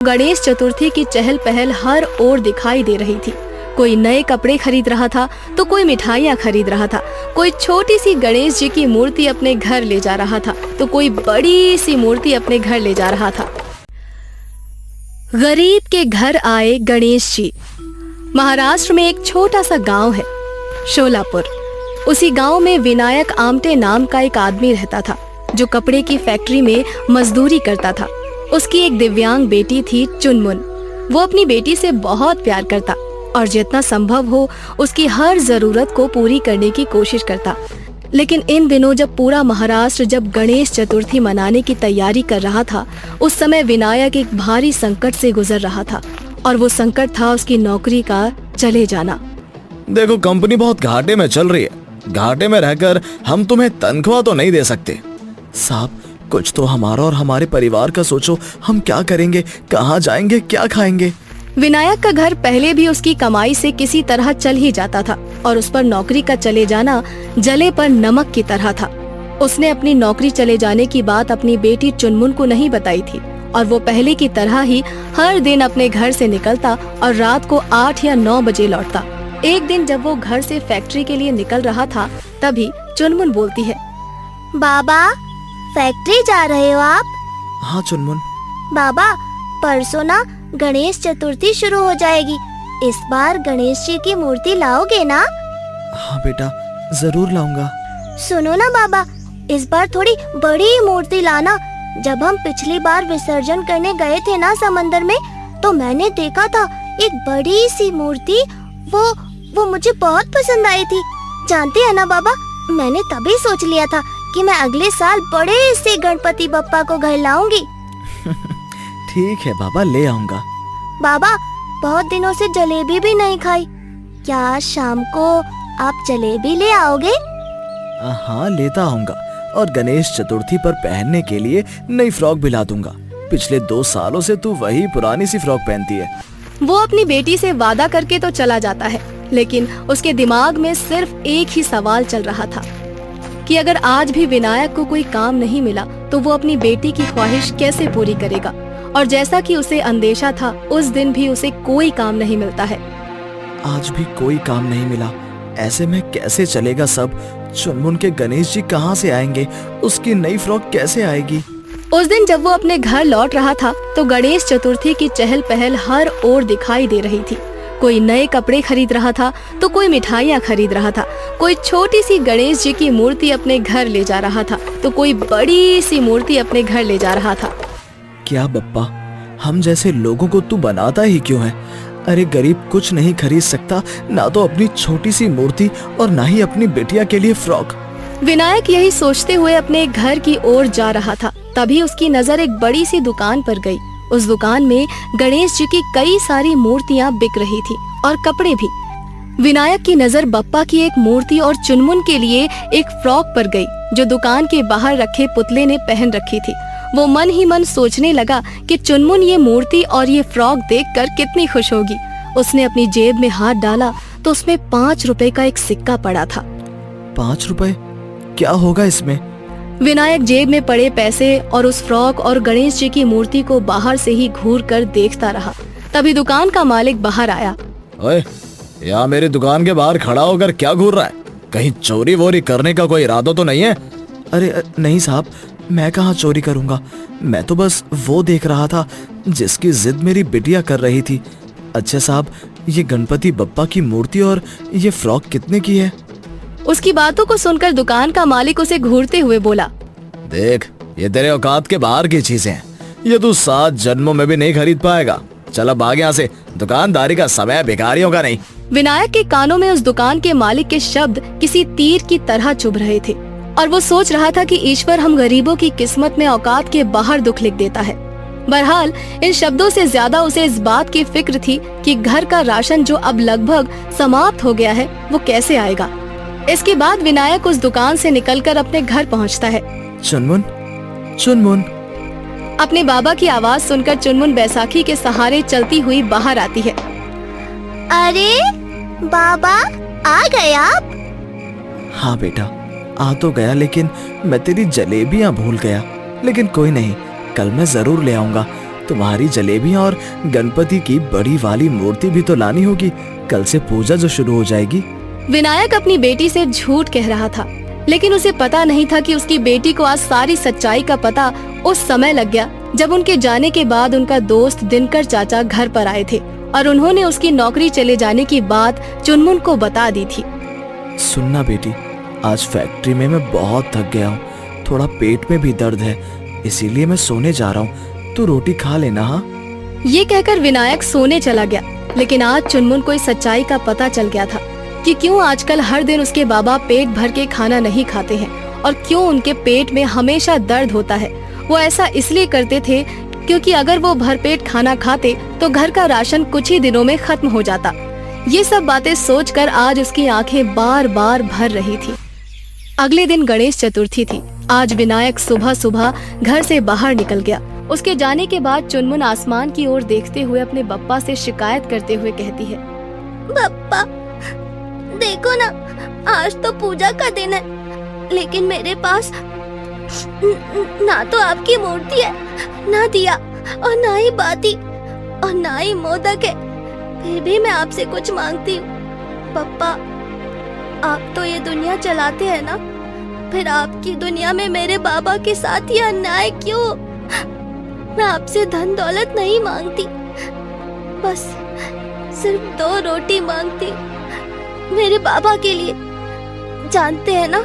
गणेश चतुर्थी की चहल पहल हर ओर दिखाई दे रही थी। कोई नए कपड़े खरीद रहा था तो कोई मिठाइयाँ खरीद रहा था, कोई छोटी सी गणेश जी की मूर्ति अपने घर ले जा रहा था तो कोई बड़ी सी मूर्ति अपने घर ले जा रहा था। गरीब के घर आए गणेश जी। महाराष्ट्र में एक छोटा सा गांव है, शोलापुर। उसी गांव में विनायक आमटे नाम का एक आदमी रहता था जो कपड़े की फैक्ट्री में मजदूरी करता था। उसकी एक दिव्यांग बेटी थी, चुनमुन। वो अपनी बेटी से बहुत प्यार करता और जितना संभव हो उसकी हर जरूरत को पूरी करने की कोशिश करता। लेकिन इन दिनों जब पूरा महाराष्ट्र जब गणेश चतुर्थी मनाने की तैयारी कर रहा था, उस समय विनायक एक भारी संकट से गुजर रहा था और वो संकट था उसकी नौकरी का चले जाना। देखो, कंपनी बहुत घाटे में चल रही है। घाटे में रहकर हम तुम्हें तनख्वाह तो नहीं दे सकते। साहब, कुछ तो हमारा और हमारे परिवार का सोचो। हम क्या करेंगे, कहाँ जाएंगे, क्या खाएंगे? विनायक का घर पहले भी उसकी कमाई से किसी तरह चल ही जाता था और उस पर नौकरी का चले जाना जले पर नमक की तरह था। उसने अपनी नौकरी चले जाने की बात अपनी बेटी चुनमुन को नहीं बताई थी और वो पहले की तरह ही हर दिन अपने घर से निकलता और रात को 8 या 9 बजे लौटता। एक दिन जब वो घर से फैक्ट्री के लिए निकल रहा था, तभी चुनमुन बोलती है, बाबा, फैक्ट्री जा रहे हो आप? हाँ चुनमुन। बाबा, परसों ना गणेश चतुर्थी शुरू हो जाएगी। इस बार गणेश जी की मूर्ति लाओगे ना? हाँ बेटा, जरूर लाऊंगा। सुनो ना बाबा, इस बार थोड़ी बड़ी मूर्ति लाना। जब हम पिछली बार विसर्जन करने गए थे ना समंदर में, तो मैंने देखा था एक बड़ी सी मूर्ति। वो मुझे बहुत पसंद आई थी। जानते हैं ना बाबा, मैंने तभी सोच लिया था कि मैं अगले साल बड़े से गणपति बप्पा को घर लाऊंगी। ठीक है बाबा, ले आऊंगा। बाबा, बहुत दिनों से जलेबी भी नहीं खाई। क्या शाम को आप जलेबी ले आओगे? हाँ, लेता आऊंगा और गणेश चतुर्थी पर पहनने के लिए नई फ्रॉक भी ला दूंगा। पिछले 2 सालों से तू वही पुरानी सी फ्रॉक पहनती है। वो अपनी बेटी से वादा करके तो चला जाता है, लेकिन उसके दिमाग में सिर्फ एक ही सवाल चल रहा था कि अगर आज भी विनायक को कोई काम नहीं मिला तो वो अपनी बेटी की ख्वाहिश कैसे पूरी करेगा। और जैसा कि उसे अंदेशा था, उस दिन भी उसे कोई काम नहीं मिलता है। आज भी कोई काम नहीं मिला, ऐसे में कैसे चलेगा सब? चुनमुन के गणेश जी कहाँ से आएंगे? उसकी नई फ्रॉक कैसे आएगी? उस दिन जब वो अपने घर लौट रहा था तो गणेश चतुर्थी की चहल पहल हर ओर दिखाई दे रही थी। कोई नए कपड़े खरीद रहा था तो कोई मिठाइयाँ खरीद रहा था, कोई छोटी सी गणेश जी की मूर्ति अपने घर ले जा रहा था तो कोई बड़ी सी मूर्ति अपने घर ले जा रहा था। क्या बप्पा, हम जैसे लोगों को तू बनाता ही क्यों है? अरे गरीब कुछ नहीं खरीद सकता, ना तो अपनी छोटी सी मूर्ति और ना ही अपनी बेटिया के लिए फ्रॉक। विनायक यही सोचते हुए अपने घर की ओर जा रहा था, तभी उसकी नजर एक बड़ी सी दुकान पर गई। उस दुकान में गणेश जी की कई सारी मूर्तियाँ बिक रही थी और कपड़े भी। विनायक की नजर बप्पा की एक मूर्ति और चुनमुन के लिए एक फ्रॉक पर गई जो दुकान के बाहर रखे पुतले ने पहन रखी थी। वो मन ही मन सोचने लगा कि चुनमुन ये मूर्ति और ये फ्रॉक देखकर कितनी खुश होगी। उसने अपनी जेब में हाथ डाला तो उसमें 5 रुपए का एक सिक्का पड़ा था। 5 रुपए? क्या होगा इसमें? विनायक जेब में पड़े पैसे और उस फ्रॉक और गणेश जी की मूर्ति को बाहर से ही घूर कर देखता रहा। तभी दुकान का मालिक बाहर आया। ओए, यहाँ मेरी दुकान के बाहर खड़ा होकर क्या घूर रहा है? कहीं चोरी वोरी करने का कोई इरादा तो नहीं है? अरे नहीं साहब, मैं कहाँ चोरी करूँगा। मैं तो बस वो देख रहा था जिसकी जिद मेरी बिटिया कर रही थी। अच्छा साहब, ये गणपति बप्पा की मूर्ति और ये फ्रॉक कितने की है? उसकी बातों को सुनकर दुकान का मालिक उसे घूरते हुए बोला, देख, ये तेरे औकात के बाहर की चीजें हैं। ये तू 7 जन्मों में भी नहीं खरीद पाएगा। चल अब भाग यहाँ से, दुकानदारी का समय भिखारियों का नहीं। विनायक के कानों में उस दुकान के मालिक के शब्द किसी तीर की तरह चुभ रहे थे और वो सोच रहा था कि ईश्वर हम गरीबों की किस्मत में औकात के बाहर दुख लिख देता है। बहरहाल इन शब्दों से ज्यादा उसे इस बात की फिक्र थी कि घर का राशन जो अब लगभग समाप्त हो गया है, वो कैसे आएगा। इसके बाद विनायक उस दुकान से निकलकर अपने घर पहुंचता है। चुनमुन, चुनमुन। अपने बाबा की आवाज सुनकर चुनमुन बैसाखी के सहारे चलती हुई बाहर आती है। अरे बाबा, आ गए आप? हाँ बेटा, आ तो गया, लेकिन मैं तेरी जलेबियाँ भूल गया। लेकिन कोई नहीं, कल मैं जरूर ले आऊंगा। तुम्हारी जलेबियां और गणपति की बड़ी वाली मूर्ति भी तो लानी होगी, कल से पूजा जो शुरू हो जाएगी। विनायक अपनी बेटी से झूठ कह रहा था, लेकिन उसे पता नहीं था कि उसकी बेटी को आज सारी सच्चाई का पता उस समय लग गया जब उनके जाने के बाद उनका दोस्त दिनकर चाचा घर पर आए थे और उन्होंने उसकी नौकरी चले जाने की बात चुनमुन को बता दी थी। सुनना बेटी, आज फैक्ट्री में मैं बहुत थक गया हूँ, थोड़ा पेट में भी दर्द है, इसीलिए मैं सोने जा रहा हूँ, तू रोटी खा लेना। हाँ, ये कहकर विनायक सोने चला गया। लेकिन आज चुनमुन को इस सच्चाई का पता चल गया था कि क्यों आजकल हर दिन उसके बाबा पेट भर के खाना नहीं खाते हैं और क्यों उनके पेट में हमेशा दर्द होता है। वो ऐसा इसलिए करते थे क्योंकि अगर वो भरपेट खाना खाते तो घर का राशन कुछ ही दिनों में खत्म हो जाता। ये सब बातें सोचकर आज उसकी आंखें बार बार भर रही थी। अगले दिन गणेश चतुर्थी थी। आज विनायक सुबह सुबह घर से बाहर निकल गया। उसके जाने के बाद चुनमुन आसमान की ओर देखते हुए अपने बप्पा से शिकायत करते हुए कहती है, बप्पा देखो ना, आज तो पूजा का दिन है, लेकिन मेरे पास ना तो आपकी मूर्ति है, ना दिया और ना ही बाती और ना ही मोदक है, फिर भी मैं आपसे कुछ मांगती हूँ। पप्पा, आप तो ये दुनिया चलाते हैं ना, फिर आपकी दुनिया में मेरे बाबा के साथ ये अन्याय क्यों? मैं आपसे धन दौलत नहीं मांगती, बस सिर्फ 2 रोटी मांगती हूँ मेरे बाबा के लिए। जानते हैं ना,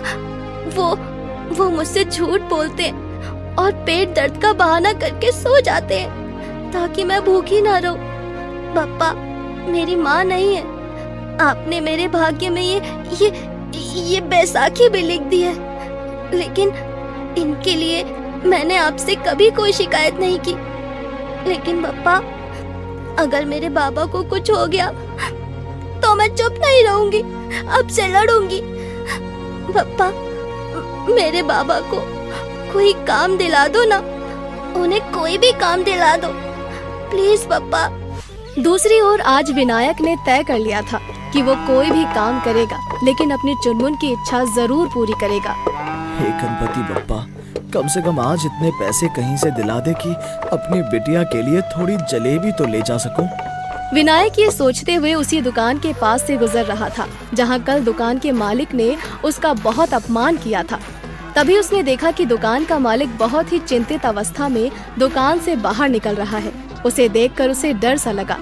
वो मुझसे झूठ बोलते हैं और पेट दर्द का बहाना करके सो जाते हैं ताकि मैं भूखी ना रहूं। पापा, मेरी माँ नहीं है, आपने मेरे भाग्य में ये बैसाखी भी लिख दी है, लेकिन इनके लिए मैंने आपसे कभी कोई शिकायत नहीं की। लेकिन पापा, अगर मेरे बाबा को कुछ हो गया तो मैं चुप नहीं रहूंगी, आपसे लड़ूंगी। पापा, मेरे बाबा को कोई काम दिला दो ना, उन्हें कोई भी काम दिला दो प्लीज पापा। दूसरी ओर आज विनायक ने तय कर लिया था कि वो कोई भी काम करेगा, लेकिन अपनी चुनमुन की इच्छा जरूर पूरी करेगा। हे गणपति बप्पा, कम से कम आज इतने पैसे कहीं से दिला दे कि अपनी बिटिया के लिए थोड़ी जलेबी तो ले जा सकूं। विनायक ये सोचते हुए उसी दुकान के पास से गुजर रहा था जहां कल दुकान के मालिक ने उसका बहुत अपमान किया था। तभी उसने देखा कि दुकान का मालिक बहुत ही चिंतित अवस्था में दुकान से बाहर निकल रहा है। उसे देखकर उसे डर सा लगा,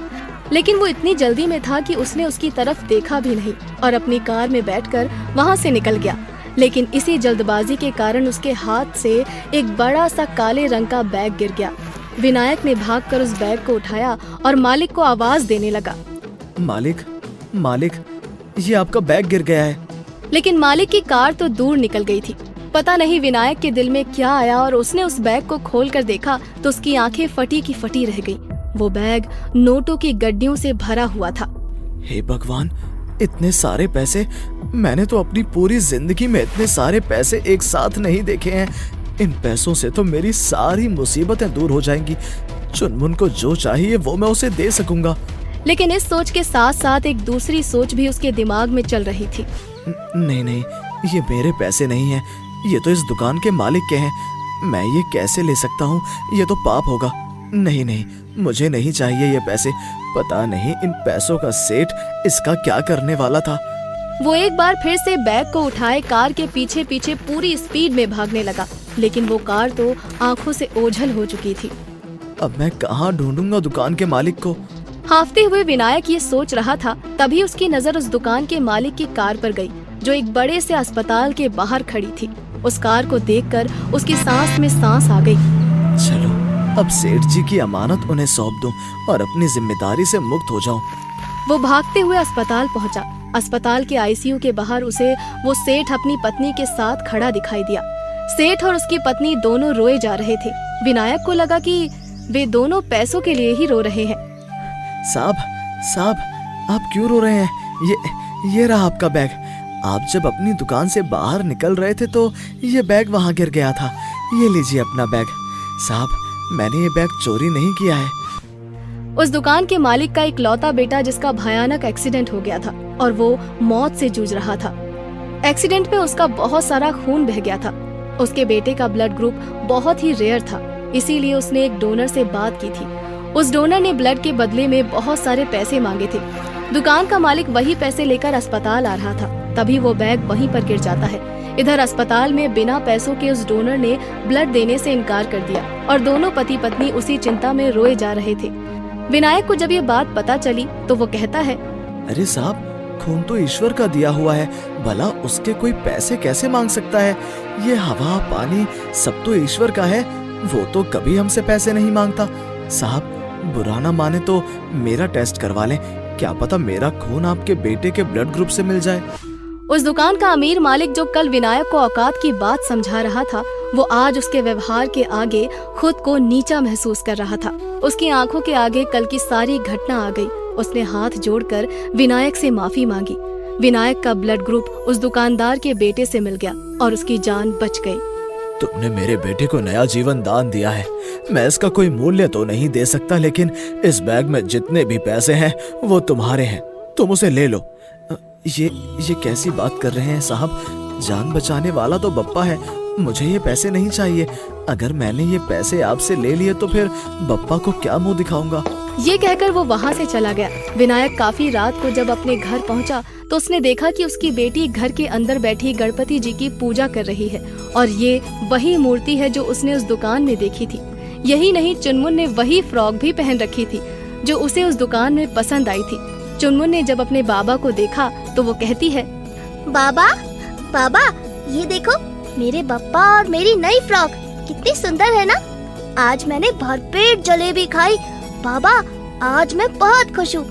लेकिन वो इतनी जल्दी में था कि उसने उसकी तरफ देखा भी नहीं और अपनी कार में बैठकर वहां से निकल गया। लेकिन इसी जल्दबाजी के कारण उसके हाथ से एक बड़ा सा काले रंग का बैग गिर गया। विनायक ने भागकर उस बैग को उठाया और मालिक को आवाज देने लगा, मालिक, ये आपका बैग गिर गया है। लेकिन मालिक की कार तो दूर निकल गई थी। पता नहीं विनायक के दिल में क्या आया और उसने उस बैग को खोलकर देखा तो उसकी आंखें फटी की फटी रह गईं। वो बैग नोटों की गड्डियों से भरा हुआ था। हे भगवान, इतने सारे पैसे! मैंने तो अपनी पूरी जिंदगी में इतने सारे पैसे एक साथ नहीं देखे हैं। इन पैसों से तो मेरी सारी मुसीबतें दूर हो जाएंगी। चुनमुन को जो चाहिए वो मैं उसे दे सकूंगा। लेकिन इस सोच के साथ साथ एक दूसरी सोच भी उसके दिमाग में चल रही थी। नहीं, ये मेरे पैसे नहीं हैं, ये तो इस दुकान के मालिक के हैं। मैं ये कैसे ले सकता हूँ? ये तो पाप होगा। नहीं, मुझे नहीं चाहिए ये पैसे। पता नहीं इन पैसों का सेठ इसका क्या करने वाला था। वो एक बार फिर से बैग को उठाए कार के पीछे पीछे पूरी स्पीड में भागने लगा, लेकिन वो कार तो आंखों से ओझल हो चुकी थी। अब मैं कहाँ ढूंढूंगा दुकान के मालिक को? हाफते हुए विनायक ये सोच रहा था, तभी उसकी नजर उस दुकान के मालिक की कार पर गई, जो एक बड़े से अस्पताल के बाहर खड़ी थी। उस कार को देखकर उसकी सांस में सांस आ गई। चलो, अब सेठ जी की अमानत उन्हें सौंप दूं और अपनी जिम्मेदारी से मुक्त हो जाऊं। वो भागते हुए अस्पताल पहुंचा। अस्पताल के आईसीयू के बाहर उसे वो सेठ अपनी पत्नी के साथ खड़ा दिखाई दिया। सेठ और उसकी पत्नी दोनों रोए जा रहे थे। विनायक को लगा कि वे दोनों पैसों के लिए ही रो रहे हैं। साहब, आप क्यों रो रहे हैं? ये रहा आपका बैग। आप जब अपनी दुकान से बाहर निकल रहे थे तो ये बैग वहाँ गिर गया था। ये लीजिए अपना बैग। साहब, मैंने ये बैग चोरी नहीं किया है। उस दुकान के मालिक का इकलौता बेटा जिसका भयानक एक्सीडेंट हो गया था और वो मौत से जूझ रहा था। एक्सीडेंट में उसका बहुत सारा खून बह गया था। उसके बेटे का ब्लड ग्रुप बहुत ही रेयर था। इसीलिए उसने एक डोनर से बात की थी। उस डोनर ने ब्लड के बदले में बहुत सारे पैसे मांगे थे। दुकान का मालिक वही पैसे लेकर अस्पताल आ रहा था, तभी वो बैग वहीं पर गिर जाता है। इधर अस्पताल में बिना पैसों के उस डोनर ने ब्लड देने से इनकार कर दिया और दोनों पति पत्नी उसी चिंता में रोए जा रहे थे। विनायक को जब ये बात पता चली तो वो कहता है, अरे साहब, खून तो ईश्वर का दिया हुआ है, भला उसके कोई पैसे कैसे मांग सकता है? ये हवा पानी सब तो ईश्वर का है, वो तो कभी हमसे पैसे नहीं मांगता। साहब, बुरा ना माने तो मेरा टेस्ट करवा लें, क्या पता मेरा खून आपके बेटे के ब्लड ग्रुप से मिल जाए। उस दुकान का अमीर मालिक जो कल विनायक को औकात की बात समझा रहा था, वो आज उसके व्यवहार के आगे खुद को नीचा महसूस कर रहा था। उसकी आंखों के आगे कल की सारी घटना आ गई। उसने हाथ जोड़कर विनायक से माफी मांगी। विनायक का ब्लड ग्रुप उस दुकानदार के बेटे से मिल गया और उसकी जान बच गई। तुमने मेरे बेटे को नया जीवन दान दिया है। मैं इसका कोई मूल्य तो नहीं दे सकता, लेकिन इस बैग में जितने भी पैसे हैं वो तुम्हारे हैं, तुम उसे ले लो। ये कैसी बात कर रहे हैं साहब? जान बचाने वाला तो बप्पा है, मुझे ये पैसे नहीं चाहिए। अगर मैंने ये पैसे आपसे ले लिए तो फिर बप्पा को क्या मुंह दिखाऊंगा? ये कहकर वो वहाँ से चला गया। विनायक काफी रात को जब अपने घर पहुँचा तो उसने देखा कि उसकी बेटी घर के अंदर बैठी गणपति जी की पूजा कर रही है और ये वही मूर्ति है जो उसने उस दुकान में देखी थी। यही नहीं, चुनमुन ने वही फ्रॉक भी पहन रखी थी जो उसे उस दुकान में पसंद आई थी। चुनमुन ने जब अपने बाबा को देखा तो वो कहती है, बाबा बाबा, ये देखो मेरे बप्पा और मेरी नई फ्रॉक कितनी सुंदर है ना। आज मैंने भरपेट जलेबी खाई। बाबा, आज मैं बहुत खुश हूँ।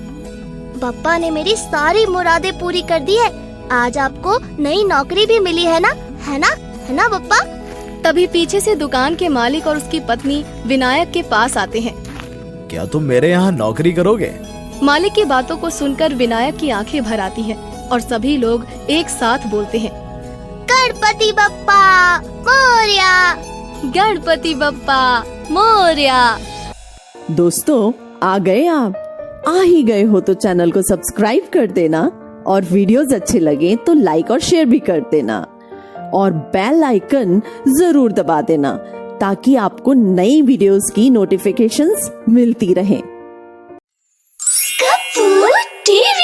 बप्पा ने मेरी सारी मुरादें पूरी कर दी है। आज आपको नई नौकरी भी मिली है ना, है ना, है ना बप्पा? तभी पीछे से दुकान के मालिक और उसकी पत्नी विनायक के पास आते हैं। क्या तुम मेरे यहाँ नौकरी करोगे? मालिक की बातों को सुनकर विनायक की आंखें भर आती हैं और सभी लोग एक साथ बोलते हैं, गणपति बप्पा मोरया, गणपति बप्पा मोरया। दोस्तों, आ गए आप? आ ही गए हो तो चैनल को सब्सक्राइब कर देना और वीडियोस अच्छे लगे तो लाइक और शेयर भी कर देना और बेल आइकन जरूर दबा देना ताकि आपको नई वीडियोस की नोटिफिकेशंस मिलती रहें। कपूर टीवी।